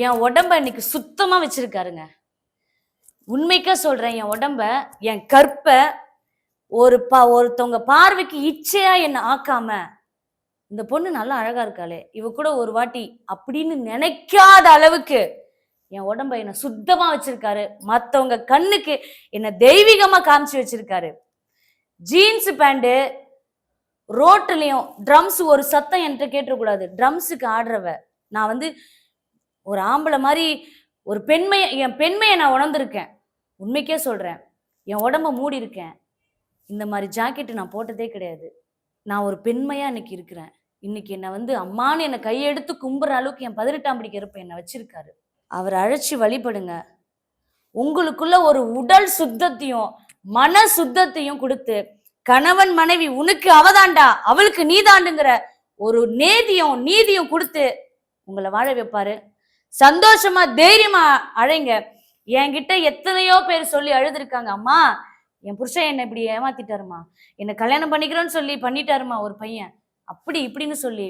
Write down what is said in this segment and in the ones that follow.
என் உடம்ப இன்னைக்கு சுத்தமா வச்சிருக்காருங்க. உண்மைக்கா சொல்றேன். என் உடம்ப, என் கற்ப ஒருத்தவங்க பார்வைக்கு இச்சையா என்ன ஆக்காம, இந்த பொண்ணு நல்லா அழகா இருக்காளே, இவ கூட ஒரு வாட்டி அப்படின்னு நினைக்காத அளவுக்கு என் உடம்ப என்ன சுத்தமா வச்சிருக்காரு. மத்தவங்க கண்ணுக்கு என்ன தெய்வீகமா காமிச்சு வச்சிருக்காரு. ஜீன்ஸ் பேண்ட் ரோட்லயும் ட்ரம்ஸ் ஒரு சத்தம் என்கிட்ட கேட்டுறக்கூடாது. ட்ரம்ஸுக்கு ஆடுறவ நான் ஒரு ஆம்பளை மாதிரி ஒரு என் பெண்மையை நான் உணர்ந்திருக்கேன். உண்மைக்கே சொல்றேன். என் உடம்ப மூடி இருக்கேன். இந்த மாதிரி ஜாக்கெட் நான் போட்டதே கிடையாது. நான் ஒரு பெண்மையா இன்னைக்கு இருக்கிறேன். இன்னைக்கு என்ன அம்மான்னு என்னை கையெடுத்து கும்புற அளவுக்கு என் 18ஆம் படி கருப்பை என்னை வச்சிருக்காரு. அவர் அழைச்சி வழிபடுங்க. உங்களுக்குள்ள ஒரு உடல் சுத்தத்தையும் மன சுத்தத்தையும் கொடுத்து, கணவன் மனைவி உனக்கு அவதாண்டா அவளுக்கு நீதாண்டுங்கிற ஒரு நீதியும் கொடுத்து உங்களை வாழ வைப்பாரு. சந்தோஷமா தைரியமா அழைங்க. என்கிட்ட எத்தனையோ பேர் சொல்லி அழுதுருக்காங்க, அம்மா என் புருஷன் என்ன இப்படி ஏமாத்திட்டாருமா, என்ன கல்யாணம் பண்ணிக்கிறோன்னு சொல்லி பண்ணிட்டாருமா ஒரு பையன், அப்படி இப்படின்னு சொல்லி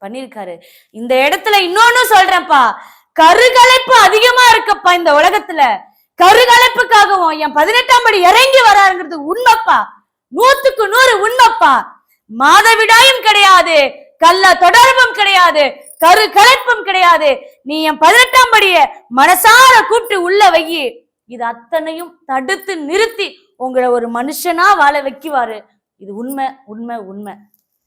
பண்ணிருக்காரு. இந்த இடத்துல இன்னொன்னு சொல்றேன்ப்பா, கருகலைப்பு அதிகமா இருக்கப்பா இந்த உலகத்துல. கருகலைப்புக்காகவும் என் 18ஆம் படி இறங்கி வராருங்கிறது உண்மைப்பா, 100க்கு 100 உண்மைப்பா. மாதவிடாயும் கிடையாது, கள்ள தொடர்பும் கிடையாது, கருகலைப்பும் கிடையாது. நீ என் 18ஆம் படிய மனசார கூப்பிட்டு உள்ள வை. இது அத்தனையும் தடுத்து நிறுத்தி உங்களை ஒரு மனுஷனா வாழ வைக்குவாரு. இது உண்மை உண்மை உண்மை.